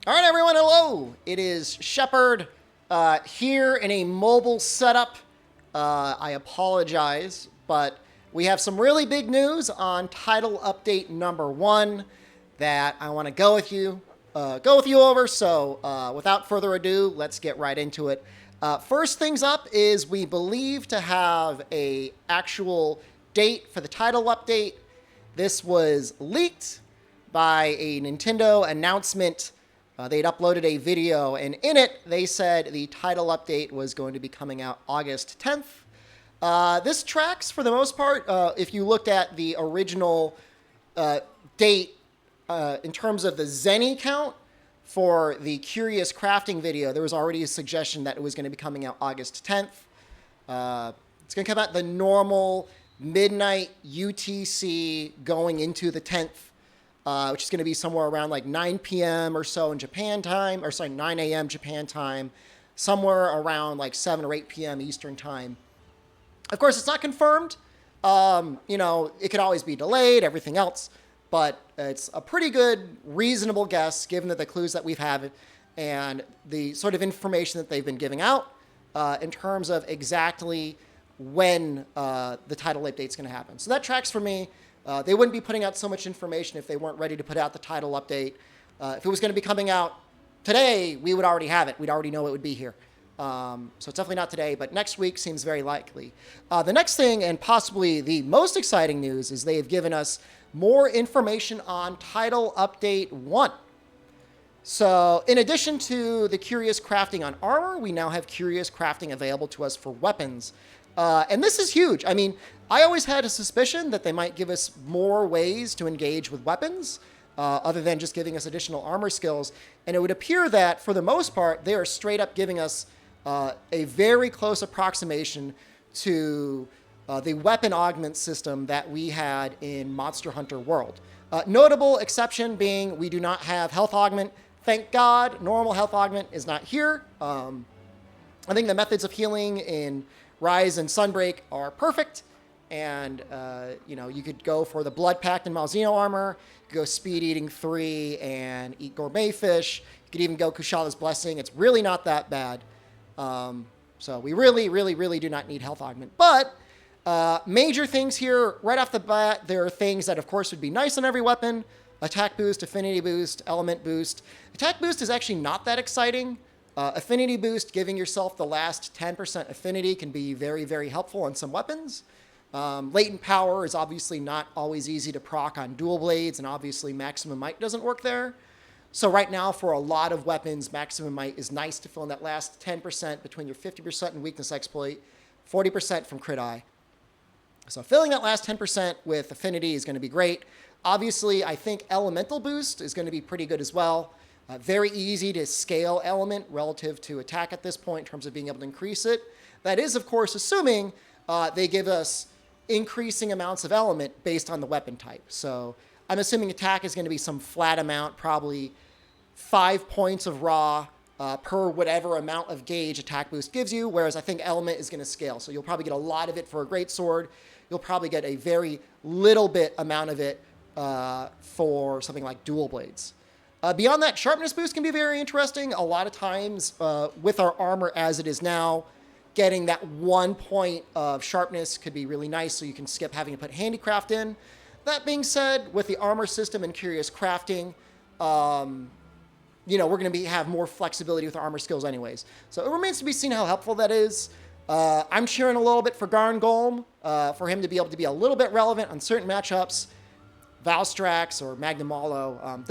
All right, everyone, hello. It is Shepard here in a mobile setup. I apologize, but we have some really big news on title update number 1 that I want to go with you over. So, without further ado, let's get right into it. First things up is we believe to have a actual date for the title update. This was leaked by a Nintendo announcement. They'd uploaded a video, and in it, they said the title update was going to be coming out August 10th. This tracks, for the most part, if you looked at the original date in terms of the Zenny count for the Curious Crafting video, there was already a suggestion that it was going to be coming out August 10th. It's going to come out the normal midnight UTC going into the 10th. Which is going to be somewhere around like 9 p.m. or so in Japan time, 9 a.m. Japan time, somewhere around like 7 or 8 p.m. Eastern time. Of course, it's not confirmed. It could always be delayed, everything else, but it's a pretty good, reasonable guess given the clues that we've had and the sort of information that they've been giving out in terms of exactly when the title update is going to happen. So that tracks for me. They wouldn't be putting out so much information if they weren't ready to put out the title update. If it was going to be coming out today, we would already have it. We'd already know it would be here. So it's definitely not today, but next week seems very likely. The next thing, and possibly the most exciting news, is they have given us more information on title update 1. So in addition to the Curious Crafting on armor, we now have Curious Crafting available to us for weapons. And this is huge. I mean, I always had a suspicion that they might give us more ways to engage with weapons, other than just giving us additional armor skills. And it would appear that, for the most part, they are straight up giving us a very close approximation to the weapon augment system that we had in Monster Hunter World. Notable exception being we do not have health augment. Thank God, normal health augment is not here. I think the methods of healing in Rise and Sunbreak are perfect. And, you could go for the Blood Pact and Malzeno armor. You could go Speed Eating 3 and eat Gourmet Fish. You could even go Kushala Blessing. It's really not that bad. So we really, really, really do not need health augment. But major things here, right off the bat, there are things that, of course, would be nice on every weapon. Attack boost, affinity boost, element boost. Attack boost is actually not that exciting. Affinity boost, giving yourself the last 10% affinity, can be very, very helpful on some weapons. Latent power is obviously not always easy to proc on dual blades, and obviously maximum might doesn't work there. So right now, for a lot of weapons, maximum might is nice to fill in that last 10% between your 50% and weakness exploit, 40% from crit eye. So filling that last 10% with affinity is going to be great. Obviously, I think elemental boost is going to be pretty good as well. Very easy to scale element relative to attack at this point in terms of being able to increase it. That is, of course, assuming they give us increasing amounts of element based on the weapon type. So I'm assuming attack is going to be some flat amount, probably 5 points of raw per whatever amount of gauge attack boost gives you, whereas I think element is going to scale. So you'll probably get a lot of it for a greatsword. You'll probably get a very little bit amount of it for something like dual blades. Beyond that, sharpness boost can be very interesting. A lot of times with our armor as it is now, getting that 1 point of sharpness could be really nice, so you can skip having to put handicraft in. That being said, with the armor system and Curious Crafting, we're going to have more flexibility with our armor skills anyways. So it remains to be seen how helpful that is. I'm cheering a little bit for Garn Golem, for him to be able to be a little bit relevant on certain matchups. Valstrax or Magnum Malo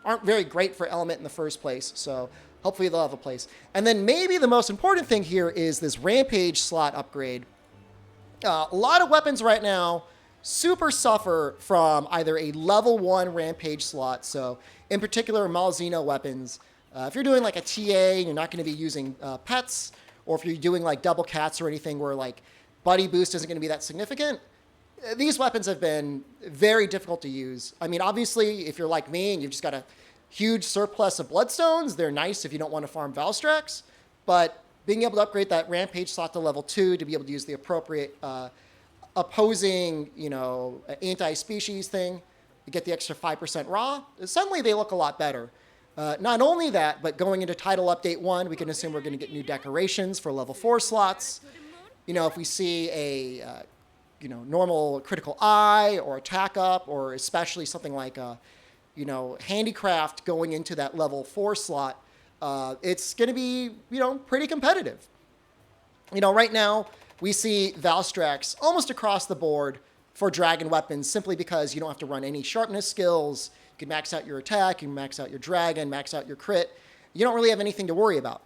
aren't very great for element in the first place, so hopefully they'll have a place. And then maybe the most important thing here is this Rampage slot upgrade. A lot of weapons right now super suffer from either a level 1 Rampage slot, so in particular Malzeno weapons. If you're doing like a TA, you're not going to be using pets, or if you're doing like double cats or anything where like buddy boost isn't going to be that significant, these weapons have been very difficult to use. I mean, obviously, if you're like me and you've just got a huge surplus of bloodstones, they're nice if you don't want to farm Valstrax. But being able to upgrade that Rampage slot to level 2 to be able to use the appropriate opposing, anti-species thing, you get the extra 5% raw, suddenly they look a lot better. Not only that, but going into Title Update 1, we can assume we're going to get new decorations for level 4 slots. You know, if we see a normal critical eye or attack up, or especially something like handicraft going into that level 4 slot, it's going to be, pretty competitive. Right now we see Valstrax almost across the board for dragon weapons simply because you don't have to run any sharpness skills. You can max out your attack, you can max out your dragon, max out your crit. You don't really have anything to worry about.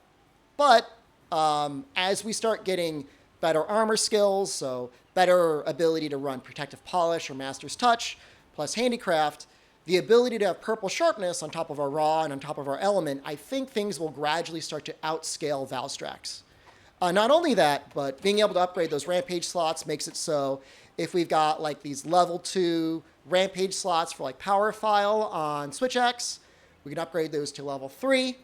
But as we start getting better armor skills, so better ability to run Protective Polish or Master's Touch, plus Handicraft, the ability to have purple sharpness on top of our raw and on top of our element, I think things will gradually start to outscale Valstrax. Not only that, but being able to upgrade those Rampage slots makes it so if we've got like these level 2 Rampage slots for like Power File on Switch X, we can upgrade those to level 3,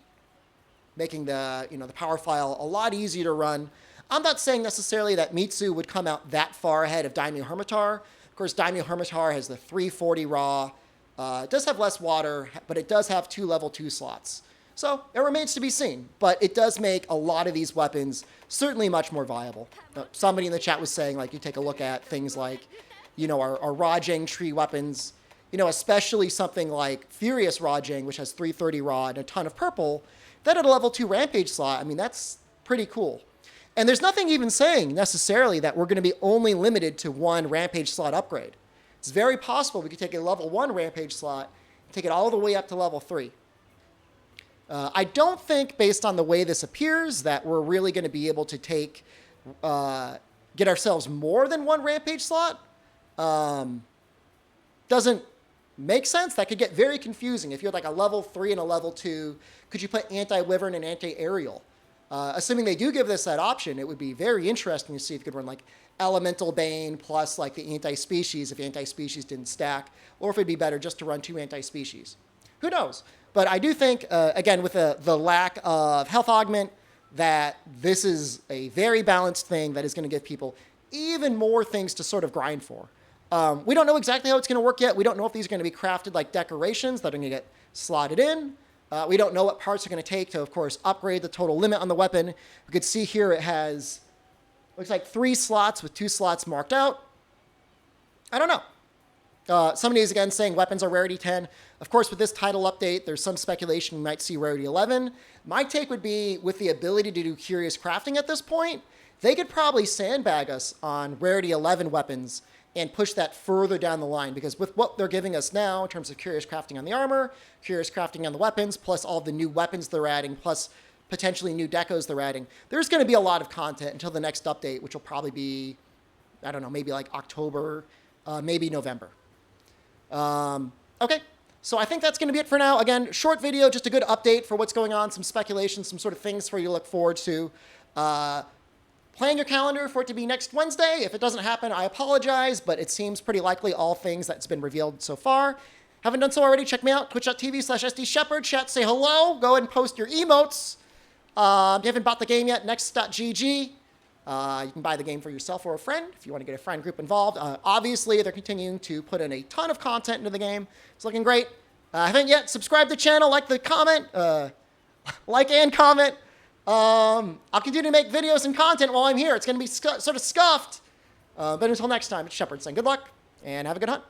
making the Power File a lot easier to run. I'm not saying necessarily that Mitsu would come out that far ahead of Daimyo Hermitar. Of course, Daimyo Hermitar has the 340 raw. It does have less water, but it does have 2 level 2 slots. So it remains to be seen, but it does make a lot of these weapons certainly much more viable. Somebody in the chat was saying, like, you take a look at things like, our Rajang tree weapons, especially something like Furious Rajang, which has 330 raw and a ton of purple, that at a level 2 Rampage slot, I mean, that's pretty cool. And there's nothing even saying necessarily that we're going to be only limited to one Rampage slot upgrade. It's very possible we could take a level 1 Rampage slot and take it all the way up to level 3. I don't think, based on the way this appears, that we're really going to be able to get ourselves more than one Rampage slot. Doesn't make sense. That could get very confusing. If you had like a level 3 and a level 2, could you put anti-wyvern and anti-aerial? Assuming they do give this that option, it would be very interesting to see if you could run like Elemental Bane plus like the anti-species if anti-species didn't stack, or if it'd be better just to run 2 anti-species. Who knows? But I do think, again, with the lack of health augment, that this is a very balanced thing that is going to give people even more things to sort of grind for. We don't know exactly how it's going to work yet. We don't know if these are going to be crafted like decorations that are going to get slotted in. We don't know what parts are going to take to, of course, upgrade the total limit on the weapon. We could see here it has, looks like 3 slots with 2 slots marked out. I don't know. Somebody is again saying weapons are rarity 10. Of course, with this title update, there's some speculation we might see rarity 11. My take would be, with the ability to do curious crafting at this point, they could probably sandbag us on rarity 11 weapons and push that further down the line, because with what they're giving us now in terms of curious crafting on the armor, curious crafting on the weapons, plus all the new weapons they're adding, plus potentially new decos they're adding, there's going to be a lot of content until the next update, which will probably be, I don't know, maybe like October, maybe November. Okay, so I think that's going to be it for now. Again, short video, just a good update for what's going on, some speculation, some sort of things for you to look forward to. Plan your calendar for it to be next Wednesday. If it doesn't happen, I apologize, but it seems pretty likely all things that's been revealed so far. Haven't done so already, check me out, twitch.tv/SDShepherd. Chat, say hello, go ahead and post your emotes. If you haven't bought the game yet, next.gg. You can buy the game for yourself or a friend if you want to get a friend group involved. Obviously, they're continuing to put in a ton of content into the game. It's looking great. Haven't yet subscribed to the channel, like the comment, like and comment. I'll continue to make videos and content while I'm here. It's going to be sort of scuffed. But until next time, it's Shepard saying good luck and have a good hunt.